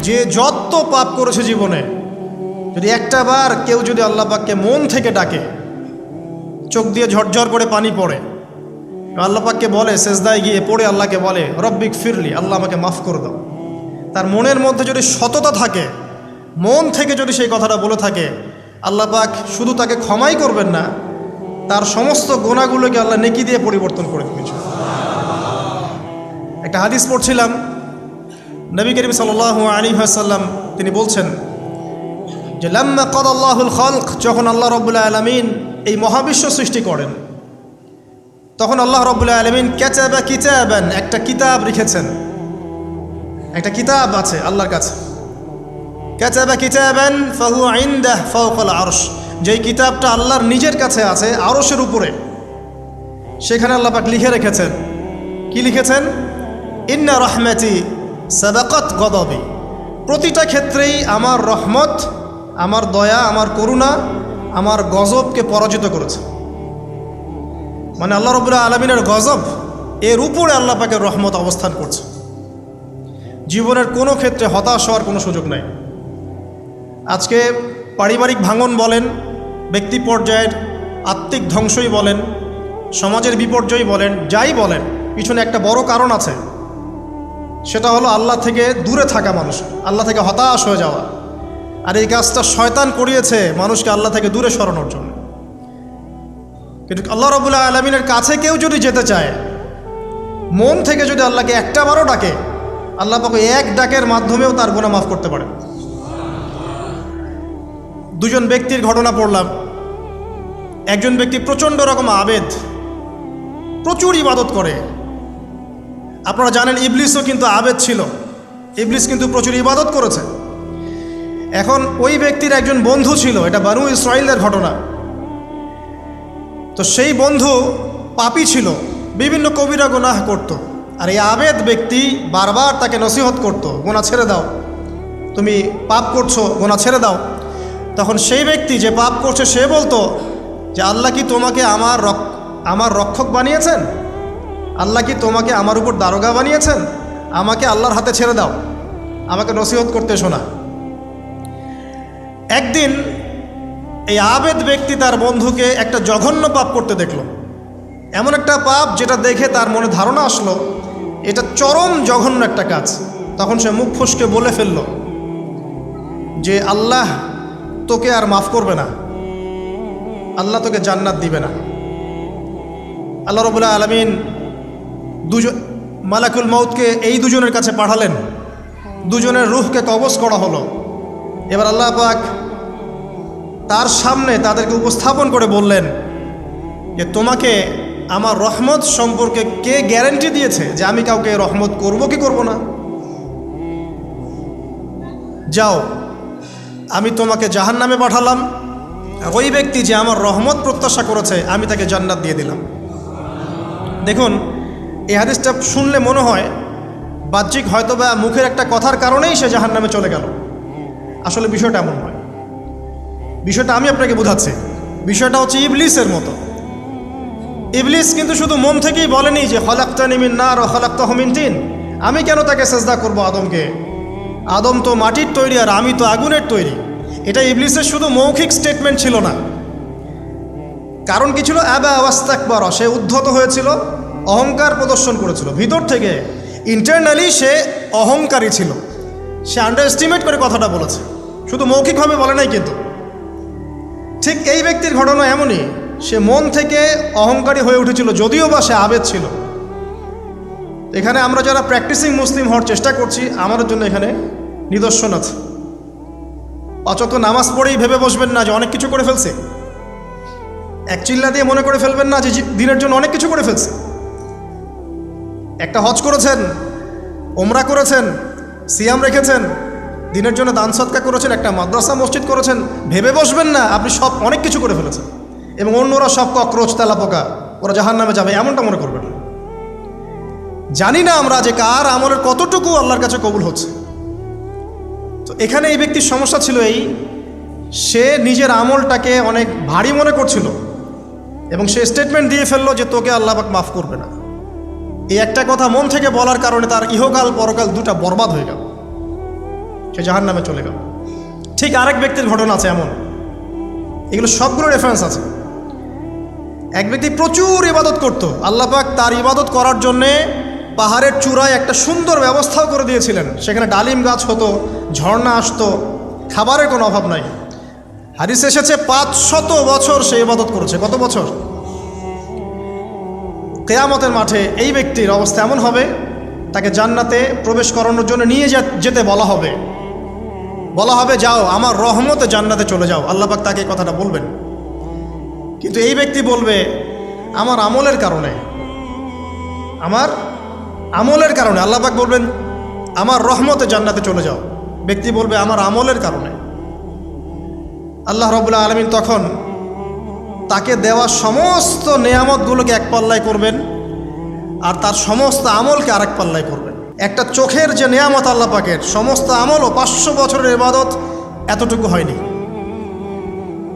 যে যত পাপ করেছে জীবনে, যদি একটা বার কেউ যদি আল্লাহ পাককে মন থেকে ডাকে, চোখ দিয়ে ঝরঝর করে পানি পড়ে, আল্লাহ পাককে বলে, সেজদায় গিয়ে পড়ে আল্লাহকে বলে রব্বিক ফিরলি, আল্লাহ আমাকে মাফ করে দাও, তার মনের মধ্যে যদি সততা থাকে, মন থেকে যদি সেই কথাটা বলে থাকে, আল্লাহ পাক শুধু তাকে ক্ষমাই করবেন না, তার সমস্ত গুনাহগুলোকে আল্লাহ নেকি দিয়ে পরিবর্তন করে দিয়েছে। একটা হাদিস পড়ছিলাম, নবী করিম সাল্লাল্লাহু আলাইহি ওয়াসাল্লাম তিনি বলছেন যে লাম্মা কাদাল্লাহুল খালক, যখন আল্লাহ রাব্বুল আলামিন এই মহাবিশ্ব সৃষ্টি করেন, তখন আল্লাহ রাব্বুল আলামিন কাতাবা কিতাবান, একটা কিতাব লিখেছেন, একটা কিতাব আছে আল্লাহর কাছে। কাতাবা কিতাবান ফাহুয়া ইনদাহু ফাওকাল আরশ, যেই কিতাবটা আল্লাহর নিজের কাছে আছে আরশের উপরে, সেখানে আল্লাহ পাক লিখে রেখেছেন। কি লিখেছেন? ইন্না রাহমাতি সাবাকাত গদাবি, প্রতিটা ক্ষেত্রেই আমার রহমত, আমার দয়া, আমার করুণা আমার গজবকে পরাজিত করেছে। মানে আল্লাহ রাব্বুল আলামিনের গজব এর উপরে আল্লাহ পাকের রহমত অবস্থান করছে। জীবনের কোনো ক্ষেত্রে হতাশ হওয়ার কোনো সুযোগ নাই। আজকে পারিবারিক ভাঙন বলেন, ব্যক্তি পর্যায়ের আত্মিক ধ্বংসই বলেন, সমাজের বিপর্যয় বলেন, যাই বলেন, পিছনে একটা বড় কারণ আছে। সেটা হলো আল্লাহ থেকে দূরে থাকা মানুষ, আল্লাহ থেকে হতাশ হয়ে যাওয়া। আর এই কাজটা শয়তান করিয়েছে মানুষকে আল্লাহ থেকে দূরে সরানোর জন্য। কিন্তু আল্লাহ রাব্বুল আলামিনের কাছে কেউ যদি যেতে চায়, মন থেকে যদি আল্লাহকে একটা বারও ডাকে, আল্লাহ পাক এক ডাকের মাধ্যমেও তার গুনাহ মাফ করতে পারে। দুজন ব্যক্তির ঘটনা পড়লাম। একজন ব্যক্তি প্রচণ্ড রকম আবেদ, প্রচুর ইবাদত করে। আপনারা জানেন ইবলিসও কিন্তু আবেদ ছিল, ইবলিস কিন্তু প্রচুর ইবাদত করেছে। এখন ওই ব্যক্তির একজন বন্ধু ছিল, এটা বানু ইসরাইলের ঘটনা। তো সেই বন্ধু পাপী ছিল, বিভিন্ন কবিরা গুনাহ করত। আর এই আবেদ ব্যক্তি বারবার তাকে নসিহত করত, গুনাহ ছেড়ে দাও, তুমি পাপ করছো, গুনাহ ছেড়ে দাও। তখন সেই ব্যক্তি যে পাপ করছে সে বলতো যে আল্লাহ কি তোমাকে আমার রক্ষক বানিয়েছেন? আল্লাহ কি তোমাকে আমার উপর দারোগা বানিয়েছেন? আমাকে আল্লাহর হাতে ছেড়ে দাও, আমাকে নসিহত করতে শোনা। একদিন এই আবেদ ব্যক্তি তার বন্ধুকে একটা জঘন্য পাপ করতে দেখল, এমন একটা পাপ যেটা দেখে তার মনে ধারণা আসলো এটা চরম জঘন্য একটা কাজ। তখন সে মুখ ফসকে বলে ফেলল যে আল্লাহ তোকে আর মাফ করবে না, আল্লাহ তোকে জান্নাত দিবে না। আল্লাহ রাব্বুল আলামিন মালাকুল মউতকে এই দুজনের কাছে পাঠালেন, দুজনের রূহকে কবজ করা হলো। এবার আল্লাহ পাক তার সামনে তাদেরকে উপস্থাপন করে বললেন যে তোমাকে আমার রহমত সম্পর্কে কে গ্যারান্টি দিয়েছে যে আমি কাউকে রহমত করব কি করব না? যাও, আমি তোমাকে জাহান্নামে পাঠালাম, ওই ব্যক্তি যে আমার রহমত প্রত্যাশা করেছে আমি তাকে জান্নাত দিয়ে দিলাম। দেখুন, এই হাদিসটা শুনলে মনে হয় বাহ্যিক হয়তোবা মুখের একটা কথার কারণেই সে জাহান্নামে চলে গেল। আসলে বিষয়টা এমন নয়। বিষয়টা আমি আপনাকে বোঝাচ্ছি। বিষয়টা হচ্ছে ইবলিসের মতো। ইবলিস কিন্তু শুধু মন থেকেই বলেনি যে খলাকতানি মিন নার ওয়া খলাকতাহু মিন তিন, আমি কেন তাকে সেজদা করব আদমকে? আদম তো মাটির তৈরি আর আমি তো আগুনের তৈরি। এটা ইবলিসের শুধু মৌখিক স্টেটমেন্ট ছিল না, কারণ কি ছিল? আবা ওয়াস্তাকবার, সে উদ্ধত হয়েছিল, অহংকার প্রদর্শন করেছিল। ভিতর থেকে ইন্টারনালি সে অহংকারী ছিল, সে আন্ডার এস্টিমেট করে কথাটা বলেছে, শুধু মৌখিকভাবে বলে নাই। কিন্তু ঠিক এই ব্যক্তির ঘটনা এমনই, সে মন থেকে অহংকারী হয়ে উঠেছিল, যদিও বা সে আবেদ ছিল। এখানে আমরা যারা প্র্যাকটিসিং মুসলিম হওয়ার চেষ্টা করছি, আমাদের জন্য এখানে নিদর্শন আছে। অচত নামাজ পড়েই ভেবে বসবেন না যে অনেক কিছু করে ফেলছে, এক চিল্লা দিয়ে মনে করে ফেলবেন না যে দিনের জন্য অনেক কিছু করে ফেলছে। একটা হজ করেছেন, ওমরা করেছেন, সিয়াম রেখেছেন, দিনের জন্য দান সদকা করেছেন, একটা মাদ্রাসা মসজিদ করেছেন, ভেবে বসবেন না আপনি সব অনেক কিছু করে ফেলেছেন এবং অন্যরা সব ককরোচ তেলাপোকা, ওরা জাহান্নামে যাবে, এমনটা মনে করবেন না। জানি না আমরা যে কার আমলের কতটুকু আল্লাহর কাছে কবুল হচ্ছে। তো এখানে এই ব্যক্তির সমস্যা ছিল এই, সে নিজের আমলটাকে অনেক ভারী মনে করছিল এবং সে স্টেটমেন্ট দিয়ে ফেললো যে তোকে আল্লাহ পাক মাফ করবে না। এই একটা কথা মন থেকে বলার কারণে তার ইহকাল পরকাল দুটা বরবাদ হয়ে গেল। সে জাহান্নামে চলে গেল। ঠিক আরেক ব্যক্তির ঘটনা আছে এমন, এগুলো সবগুলো রেফারেন্স আছে। এক ব্যক্তি প্রচুর ইবাদত করত, আল্লাহ পাক তার ইবাদত করার জন্যে পাহাড়ের চূড়ায় একটা সুন্দর ব্যবস্থাও করে দিয়েছিলেন। সেখানে ডালিম গাছ হতো, ঝর্ণা আসতো, খাবারের কোনো অভাব নাই। হাদিস এসেছে 500 বছর সে ইবাদত করেছে। কত বছর? কিয়ামতের মাঠে এই ব্যক্তির অবস্থা এমন হবে, তাকে জান্নাতে প্রবেশ করানোর জন্য নিয়ে যেতে বলা হবে যাও আমার রহমতে জান্নাতে চলে যাও। আল্লাহ পাক তাকে এই কথাটা বলবেন, কিন্তু এই ব্যক্তি বলবে আমার আমলের কারণে আল্লাহ পাক বলবেন আমার রহমতে জান্নাতে চলে যাও। ব্যক্তি বলবে আমার আমলের কারণে। আল্লাহ রাব্বুল আলামিন তখন তাকে দেওয়া সমস্ত নেয়ামতগুলোকে এক পাল্লায় করবেন, আর তার সমস্ত আমলকে আরেক পাল্লায় করবেন। একটা চোখের যে নেয়ামত আল্লাহ পাকের, সমস্ত আমলও 500 বছরের ইবাদত এতটুকু হয়নি।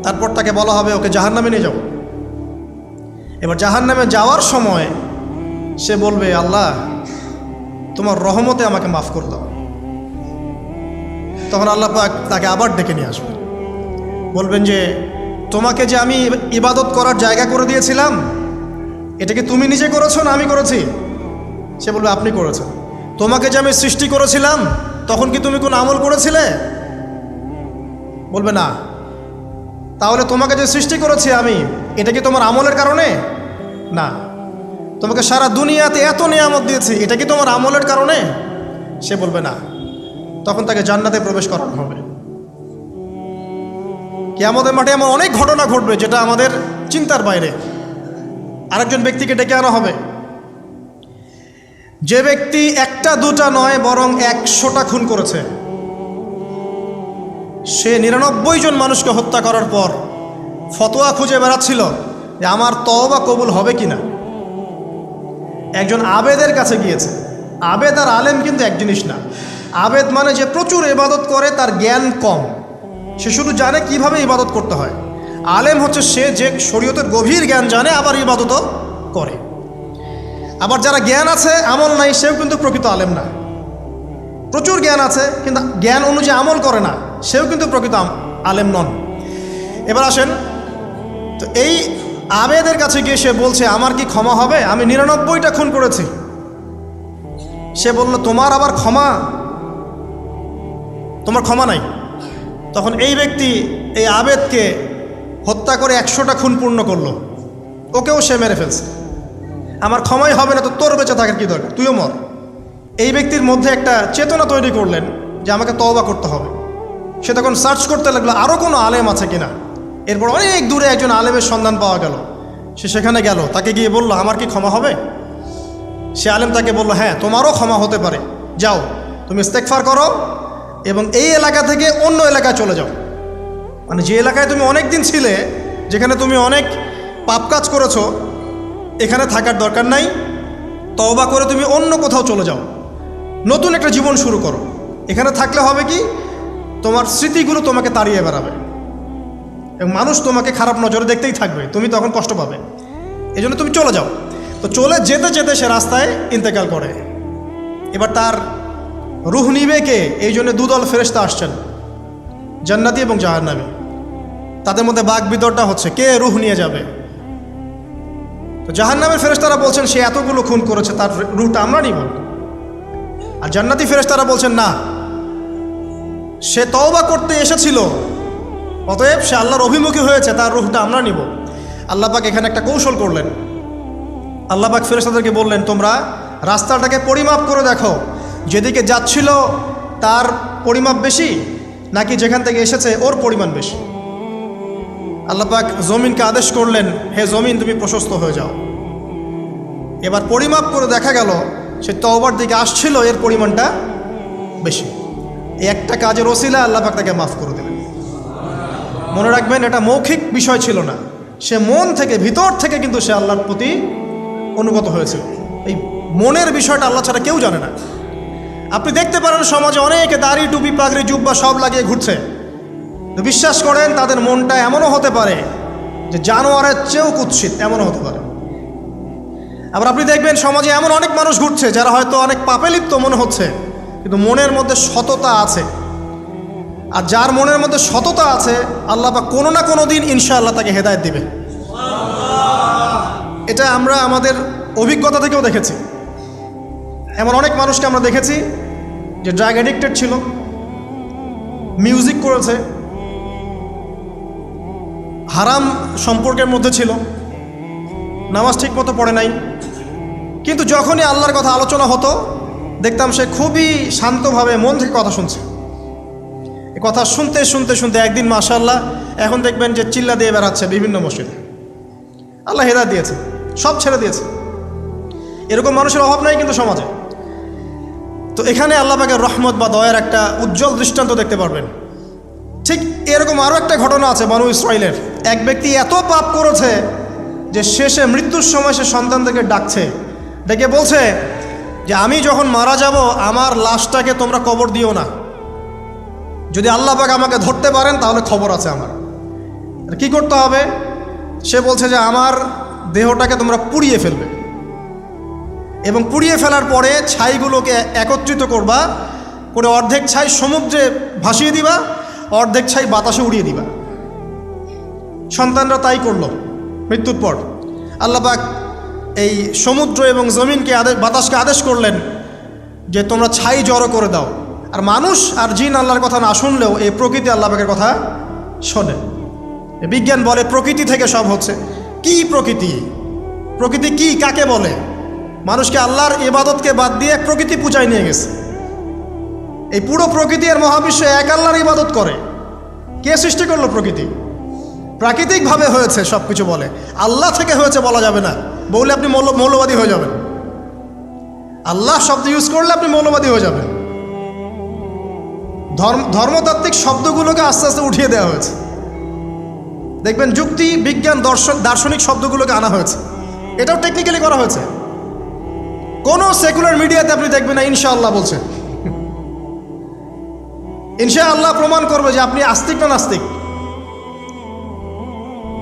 তারপর তাকে বলা হবে ওকে জাহান্নামে নিয়ে যাও। এবার জাহান্নামে যাওয়ার সময় সে বলবে আল্লাহ তোমার রহমতে আমাকে মাফ করে দাও। তখন আল্লাহ পাক তাকে আবার ডেকে নিয়ে আসবেন, বলবেন যে তোমাকে যে আমি ইবাদত করার জায়গা করে দিয়েছিলাম, এটা কি তুমি নিজে করেছো না আমি করেছি? সে বলবে আপনি করেছেন। তোমাকে যে আমি সৃষ্টি করেছিলাম তখন কি তুমি কোনো আমল করেছিলে? বলবে না। তাহলে তোমাকে যে সৃষ্টি করেছি আমি, এটা কি তোমার আমলের কারণে? না। তোমাকে সারা দুনিয়াতে এত নিয়ামত দিয়েছি, এটা কি তোমার আমলের কারণে? সে বলবে না। তখন তাকে জান্নাতে প্রবেশ করানো হবে। কিয়ামতের মাঠে এমন অনেক ঘটনা ঘটবে যেটা আমাদের চিন্তার বাইরে। আরেকজন ব্যক্তিকে ডেকে আনা হবে, যে ব্যক্তি একটা দুটা নয় বরং 100টা খুন করেছে। সে 99 জন মানুষকে হত্যা করার পর ফতোয়া খুঁজে বেড়াচ্ছিল যে আমার তওবা কবুল হবে কিনা। একজন আবেদের কাছে গিয়েছে। আবেদ আর আলেম কিন্তু এক জিনিস না। আবেদ মানে যে প্রচুর ইবাদত করে, তার জ্ঞান কম, সে শুধু জানে কিভাবে ইবাদত করতে হয়। আলেম হচ্ছে সে যে শরীয়তের গভীর জ্ঞান জানে, আবার ইবাদতও করে। আবার যারা জ্ঞান আছে আমল নাই, সেও কিন্তু প্রকৃত আলেম না। প্রচুর জ্ঞান আছে কিন্তু জ্ঞান অনুযায়ী আমল করে না, সেও কিন্তু প্রকৃত আলেম নন। এবার আসেন তো, এই আবেদের কাছে গিয়ে সে বলছে আমার কি ক্ষমা হবে? আমি 99টা খুন করেছি। সে বলল তোমার আবার ক্ষমা? তোমার ক্ষমা নাই। তখন এই ব্যক্তি এই আবেদকে হত্যা করে 100টা খুন পূর্ণ করলো, ওকেও সে মেরে ফেলছে। আমার ক্ষমাই হবে না তো তোর বেঁচে থাকার কি দরকার, তুইও মর। এই ব্যক্তির মধ্যে একটা চেতনা তৈরি করলেন যে আমাকে তওবা করতে হবে। সে তখন সার্চ করতে লাগলো আরও কোনো আলেম আছে কিনা। এরপর অনেক দূরে একজন আলেমের সন্ধান পাওয়া গেল। সে সেখানে গেল, তাকে গিয়ে বলল আমার কি ক্ষমা হবে? সে আলেম তাকে বলল হ্যাঁ তোমারও ক্ষমা হতে পারে, যাও তুমি ইস্তেগফার করো এবং এই এলাকা থেকে অন্য এলাকায় চলে যাও। মানে যে এলাকায় তুমি অনেক দিন ছিলে, যেখানে তুমি অনেক পাপ কাজ করেছো, এখানে থাকার দরকার নাই। তওবা করে তুমি অন্য কোথাও চলে যাও, নতুন একটা জীবন শুরু করো। এখানে থাকলে হবে কি, তোমার স্মৃতিগুলো তোমাকে তাড়িয়ে বেড়াবে এবং মানুষ তোমাকে খারাপ নজরে দেখতেই থাকবে, তুমি তখন কষ্ট পাবে। এই জন্য তুমি চলে যাও। তো চলে যেতে যেতে সে রাস্তায় ইন্তেকাল করে। এবার তার রুহ নিবে কে? এই জন্য দুদল ফেরেশতা আসছেন, জান্নাতি এবং জাহান্নামী। তাদের মধ্যে বাক বিতরটা হচ্ছে কে রুহ নিয়ে যাবে। তো জাহান্নামের ফেরেশতারা বলছেন সে এতগুলো খুন করেছে, তার রুহটা আমরা নিব। আর জান্নাতি ফেরেশতারা বলছেন না, সে তওবা করতে এসেছিল, অতএব সে আল্লাহর অভিমুখী হয়েছে, তার রুহটা আমরা নিব। আল্লাহ পাক এখানে একটা কৌশল করলেন। আল্লাহ পাক ফেরেশতাদেরকে বললেন তোমরা রাস্তাটাকে পরিমাপ করে দেখো, যেদিকে যাচ্ছিল তার পরিমাপ বেশি নাকি যেখান থেকে এসেছে ওর পরিমাণ বেশি। আল্লাহ পাক জমিনকে আদেশ করলেন হে জমিন তুমি প্রশস্ত হয়ে যাও। এবার পরিমাপ করে দেখা গেল সে তওবার দিকে আসছিল, এর পরিমাণটা বেশি। এই একটা কাজের ওসিলা আল্লাহ পাক তাকে মাফ করে দিলেন। মনে রাখবেন এটা মৌখিক বিষয় ছিল না, সে মন থেকে ভিতর থেকে কিন্তু সে আল্লাহর প্রতি অনুগত হয়েছিল। এই মনের বিষয়টা আল্লাহ ছাড়া কেউ জানে না। আপনি দেখতে পারেন সমাজে অনেকে দাড়ি টুপি পাগড়ি জুব্বা সব লাগিয়ে ঘুরছে, তো বিশ্বাস করেন তাদের মনটা এমনও হতে পারে যে জানোয়ারের চেয়েও কুৎসিত, এমনও হতে পারে। আবার আপনি দেখবেন সমাজে এমন অনেক মানুষ ঘুরছে যারা হয়তো অনেক পাপে লিপ্ত মনে হচ্ছে, কিন্তু মনের মধ্যে সততা আছে, আর যার মনের মধ্যে সততা আছে আল্লাহ পাক কোনো না কোনো দিন ইনশাআল্লাহ তাকে হেদায়েত দিবে। এটা আমরা আমাদের অভিজ্ঞতা থেকেও দেখেছি। এমন অনেক মানুষকে আমরা দেখেছি যে ড্রাগ অ্যাডিক্টেড ছিল, মিউজিক করেছে, হারাম সম্পর্কের মধ্যে ছিল, নামাজ ঠিক মতো পড়ে নাই, কিন্তু যখনই আল্লাহর কথা আলোচনা হতো দেখতাম সে খুবই শান্তভাবে মন থেকে কথা শুনছে। এই কথা শুনতে শুনতে শুনতে একদিন মাশাআল্লাহ এখন দেখবেন যে চিল্লা দিয়ে বেড়াচ্ছে বিভিন্ন মসজিদে। আল্লাহ হেদায়েত দিয়েছে, সব ছেড়ে দিয়েছে। এরকম মানুষের অভাব নাই কিন্তু সমাজে। তো এখানে আল্লাহ পাকের রহমত বা দয়ার একটা উজ্জ্বল দৃষ্টান্ত দেখতে পারবেন। ঠিক এরকম আরও একটা ঘটনা আছে বনু ইসরাইলের। এক ব্যক্তি এত পাপ করেছে যে শেষে মৃত্যুর সময় সে সন্তানদেরকে ডাকছে, ডেকে বলছে যে আমি যখন মারা যাব আমার লাশটাকে তোমরা কবর দিও না, যদি আল্লাহ পাক আমাকে ধরতে পারেন তাহলে খবর আছে আমার। কি করতে হবে? সে বলছে যে আমার দেহটাকে তোমরা পুড়িয়ে ফেলবে এবং পুড়িয়ে ফেলার পরে ছাইগুলোকে একত্রিত করবা, করে অর্ধেক ছাই সমুদ্রে ভাসিয়ে দিবা, অর্ধেক ছাই বাতাসে উড়িয়ে দিবা। সন্তানরা তাই করলো। মৃত্যুর পর আল্লাহ পাক এই সমুদ্র এবং জমিনকে বাতাসকে আদেশ করলেন যে তোমরা ছাই জড়ো করে দাও। আর মানুষ আর জিন আল্লাহর কথা না শুনলেও এই প্রকৃতি আল্লাহ পাকের কথা শোনে। বিজ্ঞান বলে প্রকৃতি থেকে সব হচ্ছে। কি প্রকৃতি? প্রকৃতি কি, কাকে বলে? মানুষকে আল্লাহর ইবাদতকে বাদ দিয়ে প্রকৃতি পূজায় নিয়ে গেছে। এই পুরো প্রকৃতি আর মহাবিশ্ব এক আল্লাহর ইবাদত করে। কে সৃষ্টি করলো প্রকৃতি? প্রাকৃতিকভাবে হয়েছে সব কিছু বলে, আল্লাহ থেকে হয়েছে বলা যাবে না। বললে আপনি মৌলবাদী হয়ে যাবেন। আল্লাহ শব্দ ইউজ করলে আপনি মৌলবাদী হয়ে যাবেন। ধর্মতাত্ত্বিক শব্দগুলোকে আস্তে আস্তে উঠিয়ে দেওয়া হয়েছে। দেখবেন যুক্তি, বিজ্ঞান, দার্শনিক শব্দগুলোকে আনা হয়েছে। এটাও টেকনিক্যালি করা হয়েছে। কোনো সেকুলার মিডিয়াতে আপনি দেখবেন না ইনশাআল্লাহ বলছে। ইনশাআল্লাহ প্রমাণ করবে যে আপনি আস্তিক না নাস্তিক।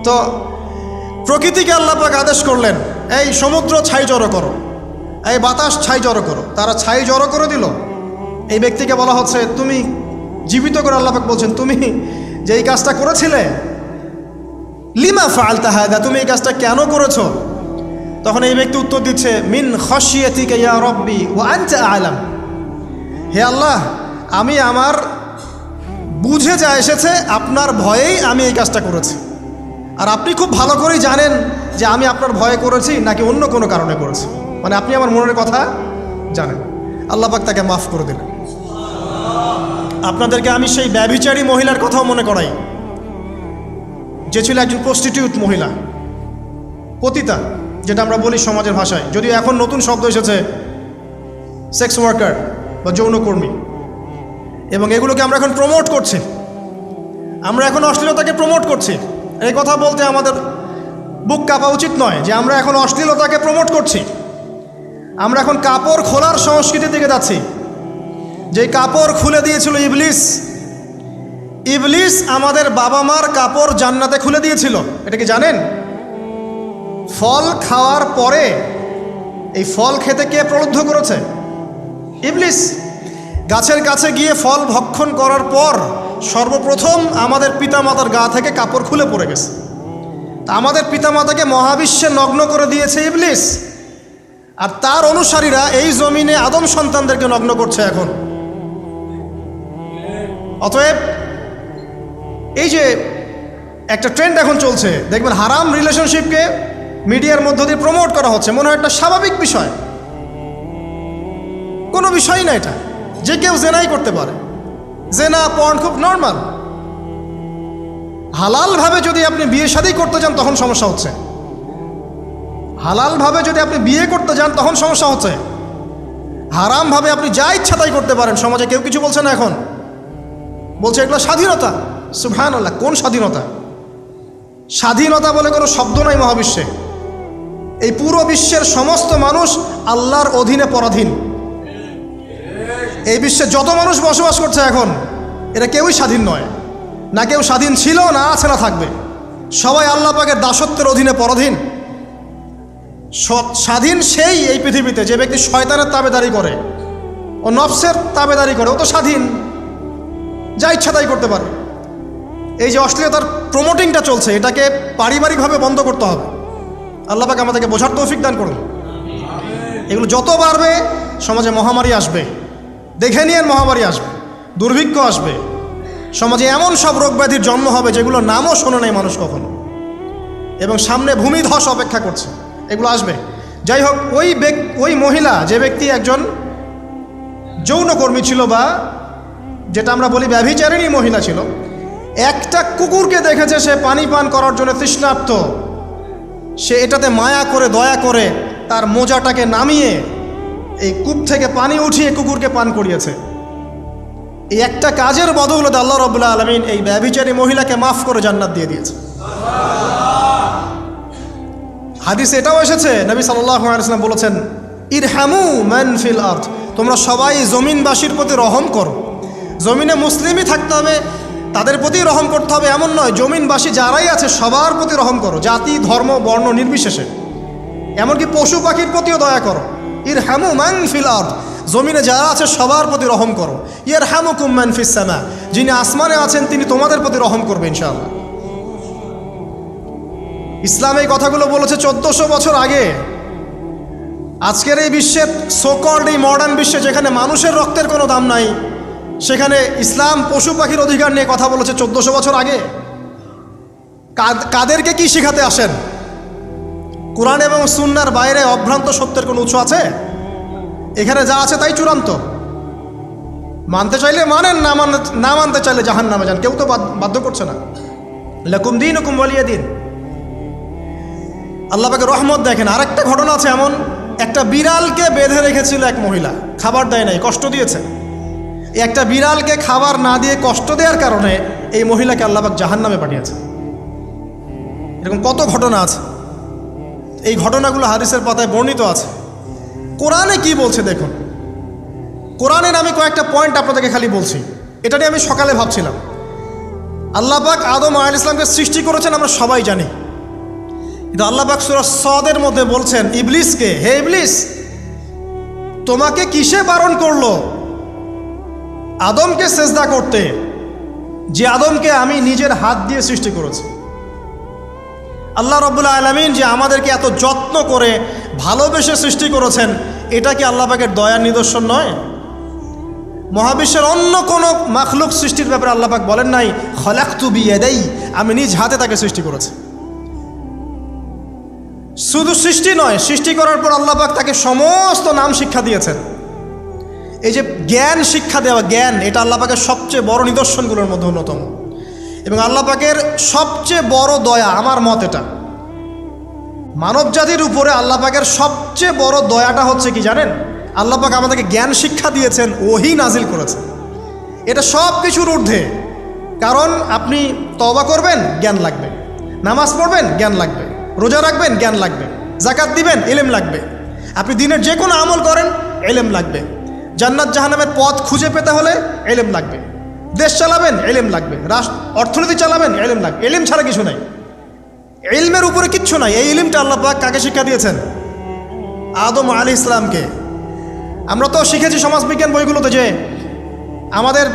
তো প্রকৃতিকে আল্লাহ পাক আদেশ করলেন এই সমুদ্র ছাই জড়ো করো, এই বাতাস ছাই জড়ো করো। তারা ছাই জড়ো করে দিল। এই ব্যক্তিকে বলা হচ্ছে তুমি জীবিত করে আল্লাহ পাক বলছেন তুমি যে এই কাজটা করেছিলে, লিমা ফাআলতা হাদা, তুমি এই কাজটা কেন করেছো? তখন এই ব্যক্তি উত্তর দিচ্ছে মিন খাশিয়াতিকা ইয়া রাব্বি ওয়া আনতা আ'লাম। হে আল্লাহ, আমি আমার বুঝে যা এসেছে আপনার ভয়েই আমি এই কাজটা করেছি, আর আপনি খুব ভালো করেই জানেন যে আমি আপনার ভয়ে করেছি নাকি অন্য কোনো কারণে করেছি। মানে আপনি আমার মনের কথা জানেন। আল্লাহ পাক তাকে মাফ করে দিলেন। আপনাদেরকে আমি সেই ব্যভিচারী মহিলার কথাও মনে করাই, যে ছিল একজন প্রস্টিটিউট মহিলা, পতিতা, যেটা আমরা বলি সমাজের ভাষায়। যদিও এখন নতুন শব্দ এসেছে সেক্স ওয়ার্কার বা যৌনকর্মী, এবং এগুলোকে আমরা এখন প্রমোট করছি। আমরা এখন অশ্লীলতাকে প্রমোট করছি। এই কথা বলতে আমাদের বুক কাঁপা উচিত নয় যে আমরা এখন অশ্লীলতাকে প্রমোট করছি। আমরা এখন কাপড় খোলার সংস্কৃতির দিকে যাচ্ছি। যে কাপড় খুলে দিয়েছিল ইবলিস। ইবলিস আমাদের বাবা মার কাপড় জান্নাতে খুলে দিয়েছিল। এটা কি জানেন? ফল খাওয়ার পরে এই ফল খেতে কে প্রলুব্ধ করেছে? ইবলিস। গাছের কাছে গিয়ে ফল ভক্ষণ করার পর সর্বপ্রথম আমাদের পিতামাতার গা থেকে কাপড় খুলে পড়ে গেছে। তা আমাদের পিতামাতাকে মহাবিশ্বে নগ্ন করে দিয়েছে ইবলিস, আর তার অনুসারীরা এই জমিনে আদম সন্তানদেরকে নগ্ন করছে এখন। অতএব এই যে একটা ট্রেন্ড এখন চলছে, দেখবেন হারাম রিলেশনশিপকে মিডিয়ার মধ্য দিয়ে প্রমোট করা হচ্ছে। মনে হয় একটা স্বাভাবিক বিষয়, কোনো বিষয় না এটা, যে কেউ জেনাই করতে পারে। জেনা, পর্ন খুব নর্মাল। হালালভাবে যদি আপনি বিয়ে শাদী করতে যান তখন সমস্যা হচ্ছে। হালালভাবে যদি আপনি বিয়ে করতে যান তখন সমস্যা হচ্ছে। হারামভাবে আপনি যা ইচ্ছা তাই করতে পারেন, সমাজে কেউ কিছু বলছে না। এখন বলছে এগুলো স্বাধীনতা। সুবহানাল্লাহ, কোন স্বাধীনতা? স্বাধীনতা বলে কোনো শব্দ নাই মহাবিশ্বে। এই পুরো বিশ্বের সমস্ত মানুষ আল্লাহর অধীনে পরাধীন। এই বিশ্বে যত মানুষ বসবাস করছে এখন, এরা কেউই স্বাধীন নয়। না কেউ স্বাধীন ছিল, না আছে, না থাকবে। সবাই আল্লাহ পাকের দাসত্বের অধীনে পরাধীন। স্বাধীন সেই এই পৃথিবীতে যে ব্যক্তি শয়তানের তাবেদারি করে ও নফসের তাবেদারি করে, ও তো স্বাধীন। যা ইচ্ছা তাই করতে পারে। এই যে অশ্লীলতার প্রমোটিংটা চলছে, এটাকে পারিবারিকভাবে বন্ধ করতে হবে। আল্লাহ পাক আমাদেরকে বোঝার তৌফিক দান করুন। এগুলো যত বাড়বে সমাজে মহামারী আসবে, দেখে নিয়েন মহামারী আসবে, দুর্ভিক্ষ আসবে, সমাজে এমন সব রোগ ব্যাধির জন্ম হবে যেগুলো নামও শোনে নাই মানুষ কখনো, এবং সামনে ভূমিধস অপেক্ষা করছে, এগুলো আসবে। যাই হোক, ওই মহিলা, যে ব্যক্তি একজন যৌনকর্মী ছিল, বা যেটা আমরা বলি ব্যভিচারিণী মহিলা ছিল, একটা কুকুরকে দেখেছে সে পানি পান করার জন্য তৃষ্ণার্ত, সে এটাতে মায়া করে দয়া করে তার মোজাটাকে নামিয়ে এই কূপ থেকে পানি উঠিয়ে কুকুরকে পান করিয়েছে। এই একটা কাজের বদৌলতে আল্লাহ রাব্বুল আলামিন এই ব্যভিচারী মহিলাকে মাফ করে জান্নাত দিয়ে দিয়েছে। হাদিসে এটাও এসেছে, নবী সাল্লাল্লাহু আলাইহি ওয়াসাল্লাম বলেছেন, ইরহামু মান ফিল আরদ, তোমরা সবাই জমিনবাসীর প্রতি রহম করো। জমিনে মুসলিমই থাকতে হবে, তাদের প্রতি রহম করতে হবে এমন নয়, জমিনবাসী যারাই আছে সবার প্রতি রহম করো, জাতি ধর্ম বর্ণ নির্বিশেষে, এমনকি পশু পাখির প্রতিও দয়া করো। ইরহামু মান ফিল আরদ, জমিনে যারা আছে সবার প্রতি রহম করো। ইয়ারহামুকুম মান ফিস সামা, যিনি আসমানে আছেন তিনি তোমাদের প্রতি রহম করবে ইনশাআল্লাহ। ইসলাম এই কথাগুলো বলেছে 1400 বছর আগে। আজকের এই বিশ্বের সোকল্ড এই মডার্ন বিশ্বে, যেখানে মানুষের রক্তের কোনো দাম নাই, সেখানে ইসলাম পশু পাখির অধিকার নিয়ে কথা বলেছে 1400 বছর আগে। কাদেরকে কি শিখাতে আসেন? কোরআন এবং সুন্নাহর বাইরে অভ্রান্ত সত্যের কোনো উৎস আছে? এখানে যা আছে তাই চূড়ান্ত। মানতে চাইলে মানেন, না মানতে চাইলে জাহান্নামে যান, কেউ তো বাধ্য করছে না। লাকুম দীনুকুম ওয়ালিয়া দিন। আল্লাহ পাকের রহমত দেখেন, আরেকটা ঘটনা আছে এমন, একটা বিড়ালকে বেঁধে রেখেছিল এক মহিলা, খাবার দেয় নাই, কষ্ট দিয়েছে। একটা বিড়ালকে খাবার না দিয়ে কষ্ট দেওয়ার কারণে এই মহিলাকে আল্লাহ পাক জাহান্নামে পাঠিয়েছে। এরকম কত ঘটনা আছে, এই ঘটনাগুলো হাদিসের পাতায় বর্ণিত আছে। কোরআনে কি বলছে দেখুন। কোরআনের আমি কয়েকটা পয়েন্ট আপনাদেরকে খালি বলছি, এটা নিয়ে আমি সকালে ভাবছিলাম। আল্লাহ পাক আদম আলাইহিস সালামকে সৃষ্টি করেছেন আমরা সবাই জানি, কিন্তু আল্লাহ পাক সূরা সদের মধ্যে বলছেন ইবলিসকে, হে ইবলিস, তোমাকে কিসে বারণ করলো আদমকে সেজদা করতে, যে আদমকে আমি নিজের হাত দিয়ে সৃষ্টি করেছি। আল্লাহ রাব্বুল আলামিন যে আমাদেরকে এত যত্ন করে ভালোবেসে সৃষ্টি করেছেন, এটা কি আল্লাহ পাকের দয়ার নিদর্শন নয়? মহাবিশ্বের অন্য কোনো মাখলুক সৃষ্টির ব্যাপারে আল্লাহ পাক বলেন নাই খলাকতু বিয়াদাই, আমি নিজ হাতে তাকে সৃষ্টি করেছি। শুধু সৃষ্টি নয়, সৃষ্টি করার পর আল্লাহ পাক তাকে সমস্ত নাম শিক্ষা দিয়েছেন। এই যে জ্ঞান শিক্ষা দেওয়া, জ্ঞান, এটা আল্লাহ পাকের সবচেয়ে বড় নিদর্শনগুলোর মধ্যে অন্যতম। এবং আল্লাহ পাকের সবচেয়ে বড় দয়া, আমার মত এটা, মানব জাতির উপরে আল্লাহ পাকের সবচেয়ে বড় দয়াটা হচ্ছে কি জানেন? আল্লাহ পাক আমাদেরকে জ্ঞান শিক্ষা দিয়েছেন, ওহী নাজিল করেছেন। এটা সব কিছুর ঊর্ধ্বে। কারণ আপনি তওবা করবেন, জ্ঞান লাগবে। নামাজ পড়বেন, জ্ঞান লাগবে। রোজা রাখবেন, জ্ঞান লাগবে। জাকাত দিবেন, ইলম লাগবে। আপনি দিনের যে কোনো আমল করেন, ইলম লাগবে। জান্নাত জাহান্নামের পথ খুঁজে পেতে হলে ইলম লাগবে। দেশ চালাবেন, ইলম লাগবে। অর্থনীতি চালাবেন, ইলম লাগবে। ইলম ছাড়া কিছু নাই, ইলমের উপরে কিচ্ছু নাই। এই ইলমটা আল্লাহ পাক কাকে শিক্ষা দিয়েছেন? আদম আলাইহিস সালামকে। আমরা তো শিখেছি সমাজবিজ্ঞান বইগুলোতে যে আমাদের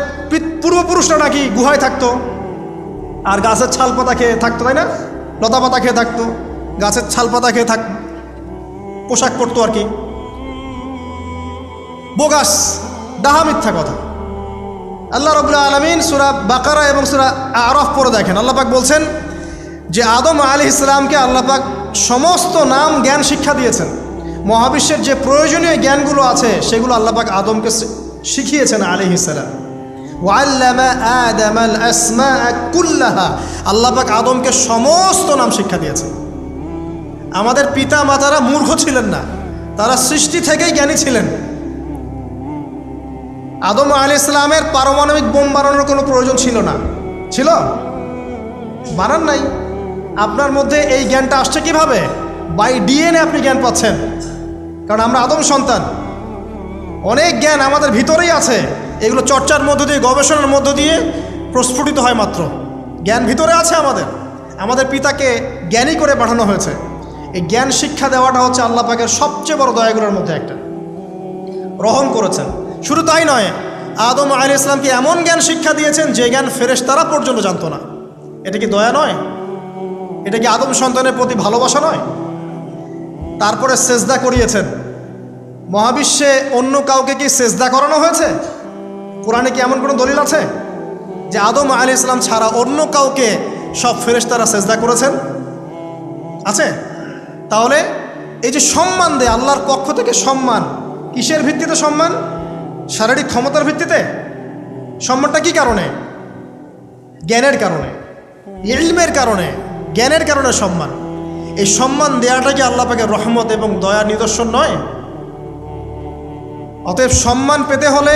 পূর্বপুরুষরা নাকি গুহায় থাকতো, আর গাছের ছাল পাতা খেয়ে থাকতো, তাই না? লতা পাতা খেয়ে থাকতো, গাছের ছাল পাতা খেয়ে পোশাক পরতো আর কি। বোগাস, ডাহা, মিথ্যা কথা। আল্লাহ রাব্বুল আলামিন সূরা বাকারা এবং সূরা আরাফ পড়ে দেখেন, আল্লাহ পাক বলছেন যে আদম আলাইহিস সালামকে আল্লাহ পাক সমস্ত নাম জ্ঞান শিক্ষা দিয়েছেন। মহাবিশ্বের যে প্রয়োজনীয় জ্ঞানগুলো আছে সেগুলো আল্লাহ পাক আদমকে শিখিয়েছেন আলাইহিস সালাম। ওয়াল্লামা আদামাল আসমাআ কুল্লাহা, আল্লাহ পাক আদমকে সমস্ত নাম শিক্ষা দিয়েছেন। আমাদের পিতা মাতারা মূর্খ ছিলেন না, তারা সৃষ্টি থেকেই জ্ঞানী ছিলেন। আদম আলাইহিস সালামের পারমাণবিক বোম বানানোর কোনো প্রয়োজন ছিল না, ছিল? বানান নাই। আপনার মধ্যে এই জ্ঞানটা আসছে কিভাবে? বাই ডিএনএ আপনি জ্ঞান পাচ্ছেন, কারণ আমরা আদম সন্তান। অনেক জ্ঞান আমাদের ভিতরেই আছে, এগুলো চর্চার মধ্য দিয়ে, গবেষণার মধ্য দিয়ে প্রস্ফুটিত হয় মাত্র। জ্ঞান ভিতরে আছে আমাদের পিতাকে জ্ঞানী করে পাঠানো হয়েছে। এই জ্ঞান শিক্ষা দেওয়াটা হচ্ছে আল্লাহ পাকের সবচেয়ে বড় দয়াগুলোর মধ্যে একটা। রহম করেছেন। শুধু তাই নয়, আদম আলাইহিস সালামকে এমন জ্ঞান শিক্ষা দিয়েছেন যে জ্ঞান ফেরেশতারা পর্যন্ত জানতো না। এটা কি দয়া নয়? এটা কি আদম সন্তানের প্রতি ভালোবাসা নয়? তারপরে সেজদা করিয়েছেন। মহাবিশ্বে অন্য কাউকে কি সেজদা করানো হয়েছে? কোরআনে কি এমন কোনো দলিল আছে যে আদম আলাইহিস সালাম ছাড়া অন্য কাউকে সব ফেরেশতারা সেজদা করেছেন? আছে? তাহলে এই যে সম্মান দেয় আল্লাহর পক্ষ থেকে, সম্মান কিসের ভিত্তিতে? সম্মান শারীরিক ক্ষমতার ভিত্তিতে? সম্মানটা কি কারণে? জ্ঞানের কারণে, ইলমের কারণে, জ্ঞানের কারণে সম্মান। এই সম্মান দেওয়াটা কি আল্লাহ পাকের রহমত এবং দয়ার নিদর্শন নয়? অতএব সম্মান পেতে হলে,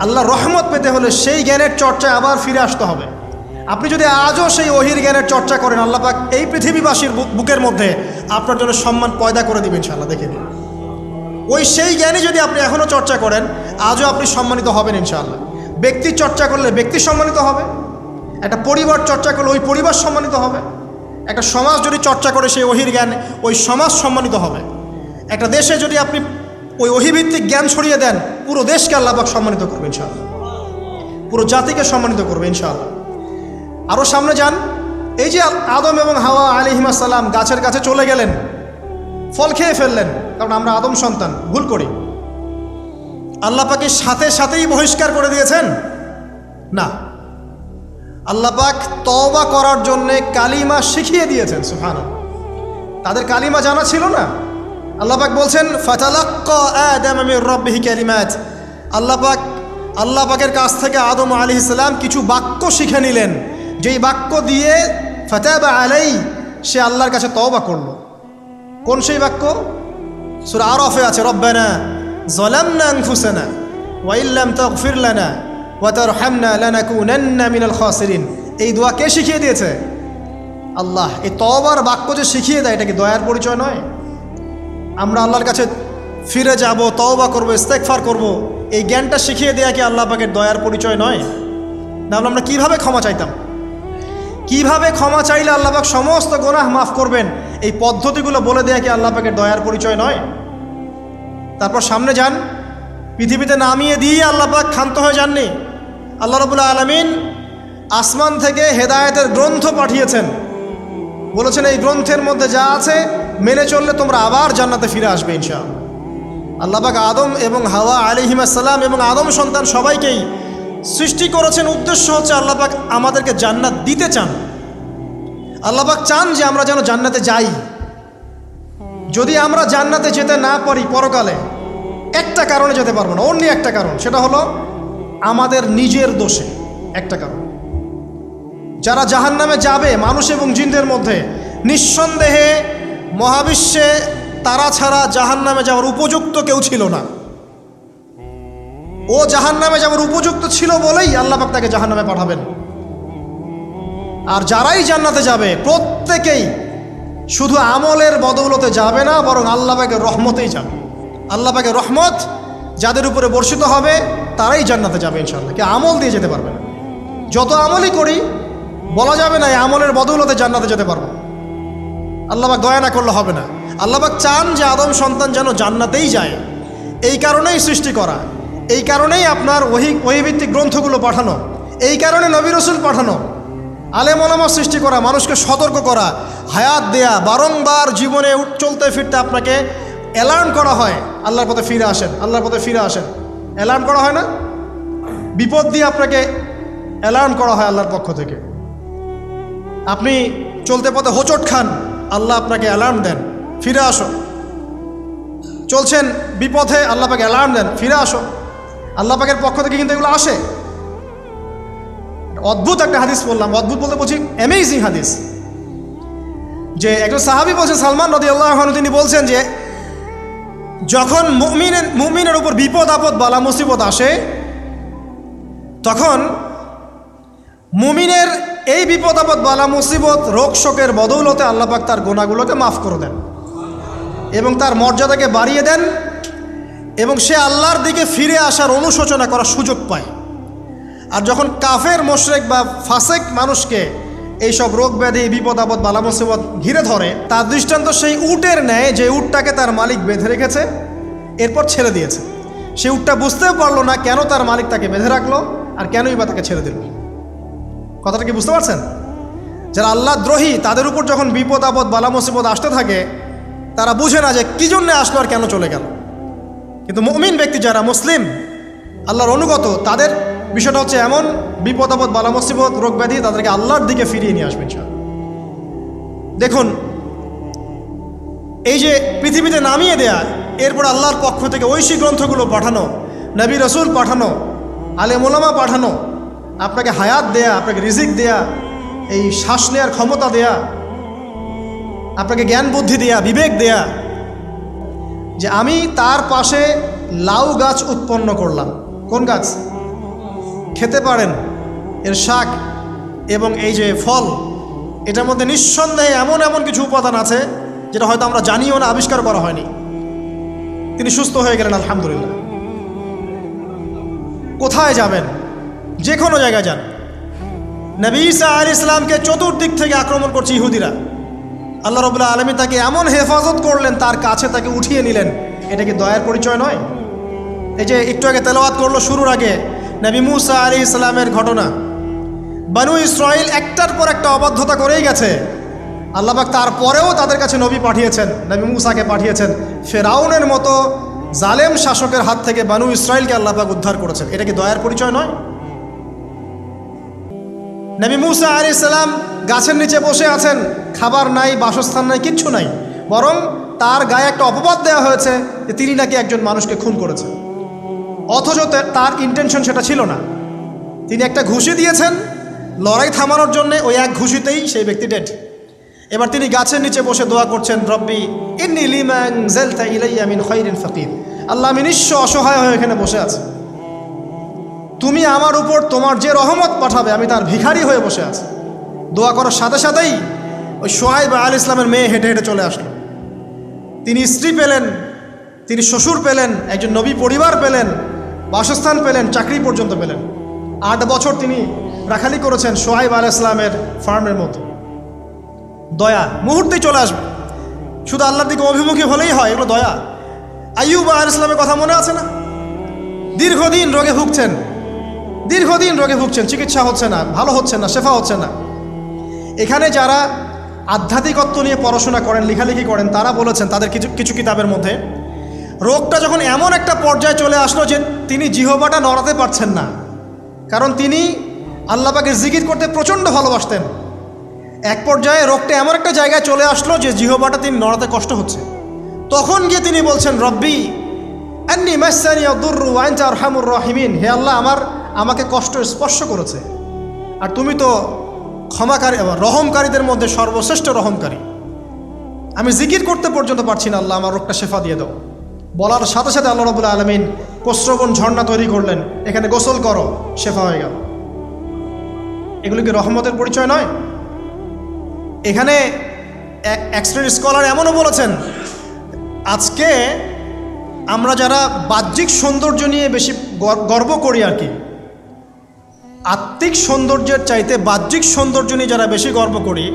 আল্লাহর রহমত পেতে হলে সেই জ্ঞানের চর্চায় আবার ফিরে আসতে হবে। আপনি যদি আজও সেই ওহির জ্ঞানের চর্চা করেন, আল্লাহ পাক এই পৃথিবীবাসীর বুকের মধ্যে আপনার জন্য সম্মান পয়দা করে দিবেন ইনশাআল্লাহ। দেখে দিন, ওই সেই জ্ঞানই যদি আপনি এখনও চর্চা করেন, আজও আপনি সম্মানিত হবেন ইনশাআল্লাহ। ব্যক্তির চর্চা করলে ব্যক্তি সম্মানিত হবে, একটা পরিবার চর্চা করলে ওই পরিবার সম্মানিত হবে, একটা সমাজ যদি চর্চা করে সেই ওহির জ্ঞান, ওই সমাজ সম্মানিত হবে। একটা দেশে যদি আপনি ওই ওহিভিত্তিক জ্ঞান ছড়িয়ে দেন, পুরো দেশকে আল্লাহ পাক সম্মানিত করবে ইনশাআল্লাহ, পুরো জাতিকে সম্মানিত করবে ইনশাআল্লাহ। আরও সামনে যান, এই যে আদম এবং হাওয়া আলাইহিস সালাম গাছের কাছে চলে গেলেন, ফল খেয়ে ফেললেন, কারণ আমরা আদম সন্তান, ভুল করি। আল্লাহ পাক সাথে সাথেই বহিষ্কার করে দিয়েছেন? না, আল্লাহ পাক তওবা করার জন্যে কালিমা শিখিয়ে দিয়েছেন। সুবহানাল্লাহ, তাদের কালিমা জানা ছিল না। আল্লাহ পাক বলছেন ফাতালাক্কা আদম মির রাব্বিহি কালিমাত। আল্লাহ পাকের কাছ থেকে আদম আলাইহিস সালাম কিছু বাক্য শিখে নিলেন, যেই বাক্য দিয়ে ফাতাবা আলাইহি, সে আল্লাহর কাছে তওবা করলো। কোন সেই বাক্য? সূরা আরাফে আছে, রব্বানা যালামনা আনফুসানা ওয়া ইল্লাম তাগফির লানা ওয়া তারহামনা লানাকুনান্না মিনাল খাসিরিন। এই দোয়া কে শিখিয়ে দিয়েছে? আল্লাহ। এই তওবার বাক্য যে শিখিয়ে দেয়, এটা কি দয়ার পরিচয় নয়? আমরা আল্লাহর কাছে ফিরে যাব, তওবা করব, ইস্তেগফার করব, এই জ্ঞানটা শিখিয়ে দেয়া কি আল্লাহ পাকের দয়ার পরিচয় নয়? নাহলে আমরা কীভাবে ক্ষমা চাইতাম? কিভাবে ক্ষমা চাইলে আল্লাহ পাক সমস্ত গুনাহ মাফ করবেন, এই পদ্ধতিগুলো বলে দেয়া কি আল্লাহ পাকের দয়ার পরিচয় নয়? তারপর সামনে যান, পৃথিবীতে নামিয়ে দিয়ে আল্লাহ পাক ক্ষান্ত হয়ে যাননি। আল্লাহ রাব্বুল আলামিন আসমান থেকে হেদায়েতের গ্রন্থ পাঠিয়েছেন, বলেছেন এই গ্রন্থের মধ্যে যা আছে মেনে চললে তোমরা আবার জান্নাতে ফিরে আসবে ইনশাআল্লাহ। আল্লাহ পাক আদম এবং হাওয়া আলাইহিস সালাম এবং আদম সন্তান সবাইকেই সৃষ্টি করেছেন। উদ্দেশ্য হচ্ছে আল্লাহ পাক আমাদেরকে জান্নাত দিতে চান। আল্লাহ পাক চান যে আমরা যেন জান্নাতে যাই। যদি আমরা জান্নাতে যেতে না পারি পরকালে, একটা কারণে যেতে পারবো না, অনলি একটা কারণ, সেটা হলো আমাদের নিজের দোষে। একটা কারণ, যারা জাহান্নামে যাবে মানুষ এবং জিনদের মধ্যে, নিঃসন্দেহে মহাবিশ্বে তারা ছাড়া জাহান্নামে যাওয়ার উপযুক্ত কেউ ছিল না। ও জাহান্নামে যাওয়ার উপযুক্ত ছিল বলেই আল্লাহ পাক তাকে জাহান্নামে পাঠাবেন। আর যারাই জান্নাতে যাবে প্রত্যেকেই শুধু আমলের বদৌলতে যাবে না, বরং আল্লাহ পাকের রহমতেই যাবে। আল্লাহ পাকের রহমত যাদের উপরে বর্ষিত হবে তারাই জান্নাতে যাবে ইনশাআল্লাহ। কে আমল দিয়ে যেতে পারবে না। যত আমলই করি বলা যাবে না এই আমলের বদৌলতে জান্নাতে যেতে পারবো। আল্লাহ পাক দয়া না করলে হবে না। আল্লাহ পাক চান যে আদম সন্তান যেন জান্নাতেই যায়। এই কারণেই সৃষ্টি করা, এই কারণেই আপনার ওহীভিত্তিক গ্রন্থগুলো পাঠানো, এই কারণে নবী রাসূল পাঠানো, আলেম ওলামা সৃষ্টি করা, মানুষকে সতর্ক করা, হায়াত দেয়া, বারংবার জীবনে চলতে ফিরতে আপনাকে অ্যালার্ম করা হয়, আল্লাহর পথে ফিরে আসেন, আল্লাহর পথে ফিরে আসেন। অ্যালার্ম করা হয় না? বিপদ দিয়ে আপনাকে অ্যালার্ম করা হয় আল্লাহর পক্ষ থেকে। আপনি চলতে পথে হোঁচট খান, আল্লাহ আপনাকে অ্যালার্ম দেন, ফিরে আসো। চলছেন বিপথে, আল্লাহ পাকে অ্যালার্ম দেন, ফিরে আসো। আল্লাহ পাকের পক্ষ থেকে কিন্তু এগুলো আসে। অদ্ভুত একটা হাদিস বললাম, অদ্ভুত বলতে বলছি অ্যামেজিং হাদিস, যে একজন সাহাবী বলছেন, সালমান রাদিয়াল্লাহু আনহু, তিনি বলছেন যে যখন মুমিনের উপর বিপদ আপদ বালা মুসিবত আসে, তখন মুমিনের এই বিপদ আপদ বালা মুসিবত রোগ শোকের বদৌলতে আল্লাহ পাক তার গুনাহগুলোকে মাফ করে দেন এবং তার মর্যাদাকে বাড়িয়ে দেন, এবং সে আল্লাহর দিকে ফিরে আসার অনুশোচনা করার সুযোগ পায়। আর যখন কাফের মুশরিক বা ফাসেক মানুষকে এইসব রোগ ব্যাধি বিপদ আপদ বালা মুসিবত ঘিরে ধরে, তার দৃষ্টান্ত সেই উটের ন্যায় যে উটটাকে তার মালিক বেঁধে রেখেছে, এরপর ছেড়ে দিয়েছে। সে উটটা বুঝতেও পারলো না কেন তার মালিক তাকে বেঁধে রাখলো আর কেনই বা তাকে ছেড়ে দিল। কথাটা কি বুঝতে পারছেন? যারা আল্লাহ দ্রোহী তাদের উপর যখন বিপদ আপদ বালা মুসিবত আসতে থাকে তারা বুঝে না যে কী জন্যে আসলো আর কেন চলে গেল। কিন্তু মুমিন ব্যক্তি যারা মুসলিম আল্লাহর অনুগত তাদের বিষয়টা হচ্ছে এমন, বিপদ আপদ বালা মুসিবত রোগ ব্যাধি তাদেরকে আল্লাহর দিকে ফিরিয়ে নিয়ে আসবে ইনশাআল্লাহ। দেখুন, এই যে পৃথিবীতে নামিয়ে দেয়া, এরপর আল্লাহর পক্ষ থেকে ঐশী গ্রন্থগুলো পাঠানো, নবী রসুল পাঠানো, আলেম ওলামা পাঠানো, আপনাকে হায়াত দেয়া, আপনাকে রিজিক দেয়া, এই শ্বাস নেওয়ার ক্ষমতা দেয়া, আপনাকে জ্ঞান বুদ্ধি দেয়া, বিবেক দেয়া, যে আমি তার পাশে লাউ গাছ উৎপন্ন করলাম। কোন গাছ? খেতে পারেন এর শাক এবং এই যে ফল, এটার মধ্যে নিঃসন্দেহে এমন এমন কিছু উপাদান আছে যেটা হয়তো আমরা জানিও না, আবিষ্কার করা হয়নি। তিনি সুস্থ হয়ে গেলেন আলহামদুলিল্লাহ। কোথায় যাবেন? যে কোনো জায়গায় যান। নবী ঈসা আলাইহিস সালামকে চতুর্দিক থেকে আক্রমণ করছে ইহুদিরা। আল্লাহ রাব্বুল আলামিন তাকে এমন হেফাজত করলেন, তার কাছে তাকে উঠিয়ে নিলেন। এটা কি দয়ার পরিচয় নয়? এই যে একটু আগে তেলাওয়াত করলো শুরুর আগে নবী মূসা আলাইহিস সালামের ঘটনা। বনু ইসরাইল একটার পর একটা অবাধ্যতা করেই গেছে। আল্লাহ পাক তারপরেও তাদের কাছে নবী পাঠিয়েছেন, নবী মূসাকে পাঠিয়েছেন। ফেরাউনের মতো জালেম শাসকের হাত থেকে বনু ইসরাইলকে আল্লাহ পাক উদ্ধার করেছেন। এটা কি দয়ার পরিচয় নয়? নবী মূসা আলাইহিস সালাম গাছের নিচে বসে আছেন, খাবার নাই, বাসস্থান নাই, কিচ্ছু নাই, বরং তার গায়ে একটা অপবাদ দেওয়া হয়েছে যে তিনি নাকি একজন মানুষকে খুন করেছেন। অথচ তার ইন্টেনশন সেটা ছিল না। তিনি একটা ঘুষি দিয়েছেন লড়াই থামানোর জন্যে, ওই এক ঘুষিতেই সেই ব্যক্তি ডেড। এবার তিনি গাছের নিচে বসে দোয়া করছেন, রব্বি ইন্নী লিমা আনজালতা ইলাইয়া মিন খাইরিন ফাকির। আল্লাহ, আমি নিঃস্ব অসহায় হয়ে এখানে বসে আছি, তুমি আমার উপর তোমার যে রহমত পাঠাবে আমি তার ভিখারি হয়ে বসে আছি। দোয়া করার সাথে সাথেই ওই শুআয়ব আলাইহিস সালামের মেয়ে হেঁটে হেঁটে চলে আসলো। তিনি স্ত্রী পেলেন, তিনি শ্বশুর পেলেন, একজন নবী পরিবার পেলেন, বাসস্থান পেলেন, চাকরি পর্যন্ত পেলেন। 8 বছর তিনি রাখালি করেছেন শুআয়ব আলাইহিস সালামের ফার্মের মধ্যে। দয়া মুহূর্তেই চলে আসবে, শুধু আল্লাহর দিকে অভিমুখী হলেই হয়, এগুলো দয়া। আইয়ুব আলাইহিস সালামের কথা মনে আছে না? দীর্ঘদিন রোগে ভুগছেন, চিকিৎসা হচ্ছে না, ভালো হচ্ছে না, শেফা হচ্ছে না। এখানে যারা আধ্যাত্মিকত্ব নিয়ে পড়াশোনা করেন, লেখালেখি করেন, তারা বলেছেন তাদের কিছু কিতাবের মধ্যে, রোগটা যখন এমন একটা পর্যায়ে চলে আসলো যে তিনি জিহ্বাটা নড়াতে পারছেন না, কারণ তিনি আল্লাহ পাকের জিকির করতে প্রচণ্ড ভালোবাসতেন। এক পর্যায়ে রোগটা এমন একটা জায়গায় চলে আসলো যে জিহ্বাটা তিনি নড়াতে কষ্ট হচ্ছে। তখন গিয়ে তিনি বলছেন, রব্বি আন্নী মাসসানি আদ-দুররু ওয়া আনতা আরহামুর রাহিমিন। হে আল্লাহ, আমাকে কষ্ট স্পর্শ করেছে, আর তুমি তো ক্ষমাকারী, রহমকারীদের মধ্যে সর্বশ্রেষ্ঠ রহমকারী। আমি জিকির করতে পর্যন্ত পারছি না, আল্লাহ আমার রোগটা শেফা দিয়ে দাও। বলার সাথে সাথে আল্লাহ রাব্বুল আলামিন প্রস্রবণ ঝর্ণা তৈরি করলেন, এখানে গোসল করো, শেফা হয়ে গেল। এগুলো কি রহমতের পরিচয় নয়? এখানে এক শ্রেণীর স্কলার এমনও বলেছেন, আজকে আমরা যারা বাহ্যিক সৌন্দর্য নিয়ে বেশি গর্ব করি আর কি, আত্মিক সৌন্দর্যের চাইতে বাহ্যিক সৌন্দর্য নিয়ে যারা বেশি গর্ব করি,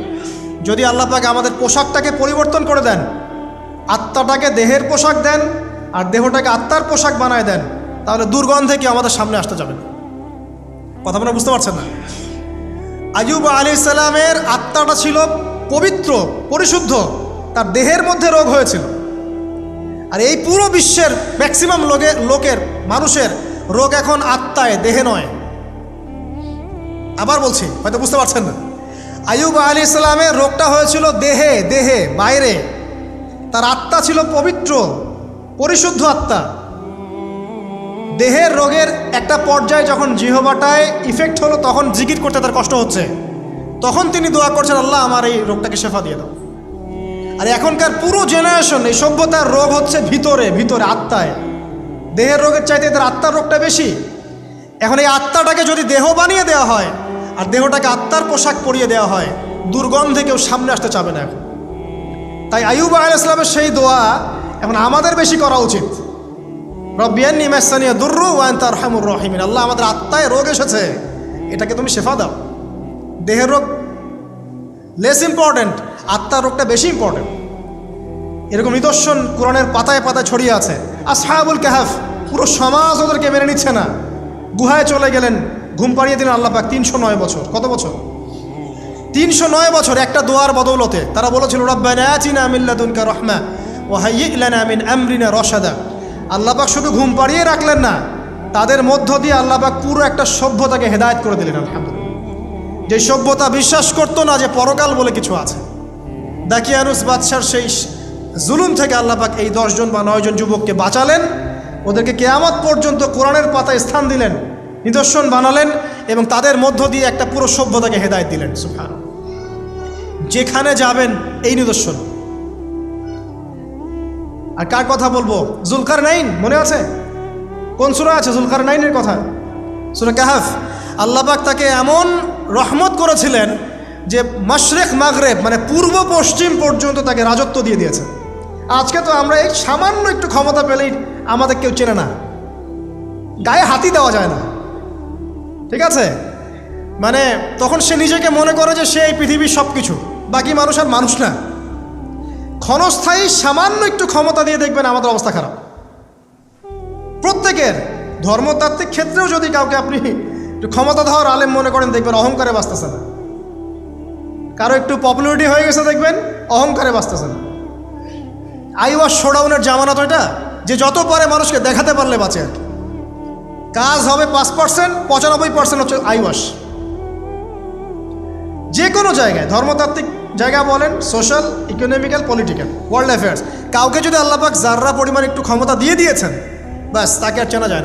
যদি আল্লাহ পাক আমাদের পোশাকটাকে পরিবর্তন করে দেন, আত্মাটাকে দেহের পোশাক দেন আর দেহটাকে আত্মার পোশাক বানায় দেন, তাহলে দুর্গন্ধে কি আমাদের সামনে আসতে যাবে না? কথা আপনারা বুঝতে পারছেন না? আইয়ুব আলাইহিস সালামের আত্মাটা ছিল পবিত্র, পরিশুদ্ধ, তার দেহের মধ্যে রোগ হয়েছিল। আর এই পুরো বিশ্বের ম্যাক্সিমাম লোকের মানুষের রোগ এখন আত্মায়, দেহে নয়। আবার বলছি, হয়তো বুঝতে পারছেন না। আইয়ুব আলাইহিস সালামের রোগটা হয়েছিল দেহে, বাইরে। তার আত্মা ছিল পবিত্র, পরিশুদ্ধ আত্মা। দেহের রোগের একটা পর্যায়ে যখন জিহ্বাটায় ইফেক্ট হলো, তখন জিকির করতে তার কষ্ট হচ্ছে, তখন তিনি দোয়া করছেন, আল্লাহ আমার এই রোগটাকে শেফা দিয়ে দাও। আর এখনকার পুরো জেনারেশন, এই সভ্যতার রোগ হচ্ছে ভিতরে, আত্মায়। দেহের রোগের চাইতে এদের আত্মার রোগটা বেশি। এখন এই আত্মাটাকে যদি দেহ বানিয়ে দেওয়া হয় আর দেহটাকে আত্মার পোশাক পরিয়ে দেওয়া হয়, দুর্গন্ধে কেউ সামনে আসতে চাবে না এখন। তাই আইয়ুব আলাইহিস সালামের সেই দোয়া এখন আমাদের বেশি করা উচিত। রব্বি আন্নী মাসসানি আদ-দুররু ওয়া আনতা আরহামুর রাহিমিন। আল্লাহ, আমাদের আত্মায় রোগ এসেছে, এটাকে তুমি শেফা দাও। দেহের রোগ লেস ইম্পর্টেন্ট, আত্মার রোগটা বেশি ইম্পর্টেন্ট। এরকম নিদর্শন কোরআনের পাতায় পাতায় ছড়িয়ে আছে। আসহাবুল কাহাফ, পুরো সমাজ ওদেরকে মেনে নিচ্ছে না, গুহায় চলে গেলেন, ঘুম পাড়িয়ে দিলেন আল্লাহ পাক। 309 বছর, কত বছর? 309 বছর একটা দোয়ার বদৌলতে। তারা বলেছিল রব্বানা আতিনা মিন লাদুনকা রাহমা ওয়া হাইয়্ লানা মিন আমরিনা রাশাদা। আল্লাহ পাক শুধু ঘুম পাড়িয়ে রাখলেন না, তাদের মধ্য দিয়ে আল্লাহ পাক পুরো একটা সভ্যতাকে হেদায়েত করে দিলেন। আলহামদুলিল্লাহ। যে সভ্যতা বিশ্বাস করতো না যে পরকাল বলে কিছু আছে, দাকিয়ানুস বাদশার সেই জুলুম থেকে আল্লাহ পাক এই 10 জন বা 9 জন যুবককে বাঁচালেন, ওদেরকে কিয়ামত পর্যন্ত কোরআনের পাতায় স্থান দিলেন, নিদর্শন বানালেন এবং তাদের মধ্য দিয়ে একটা পুরো সভ্যতাকে হেদায়েত দিলেন। সুবহানাল্লাহ। যেখানে যাবেন এই নিদর্শন। আর কার কথা বলবো? জুলকারনাইন, মনে আছে? কোন সূরা আছে জুলকারনাইনের কথা? সূরা কাহফ। আল্লাহ পাক তাকে এমন রহমত করেছিলেন যে মাশরিক মাগরিব মানে পূর্ব পশ্চিম পর্যন্ত তাকে রাজত্ব দিয়ে দিয়েছে। আজকে তো আমরা এই সামান্য একটু ক্ষমতা পেলেই আমাদের কেউ চেনে না, গায়ে হাতি দেওয়া যায় না, ঠিক আছে? মানে তখন সে নিজেকে মনে করে যে সে এই পৃথিবীর সব কিছু, বাকি মানুষ আর মানুষ না। ক্ষণস্থায়ী সামান্য একটু ক্ষমতা দিয়ে দেখবেন আমাদের অবস্থা খারাপ। প্রত্যেকের ধর্মতাত্ত্বিক ক্ষেত্রেও যদি কাউকে আপনি একটু ক্ষমতাধর আলেম মনে করেন, দেখবেন অহংকারে বাঁচতেছে না। কারো একটু পপুলারিটি হয়ে গেছে, দেখবেন অহংকারে বাঁচতেছে না। আইওয়াশ শোডাউনের জামানা তো এটা, যে যত পারে মানুষকে দেখাতে পারলে বাঁচে আর কি। কাজ হবে 5%, 95% হচ্ছে আইওয়াশ। যে কোনো জায়গায়, ধর্মতাত্ত্বিক জায়গা বলেন, social, economical, political, world affairs, কাউকে যদি আল্লাহ পাক যাররা পরিমাণ একটু ক্ষমতা দিয়ে দিয়েছেন, ব্যাস তাকে আর চেনা যায় না।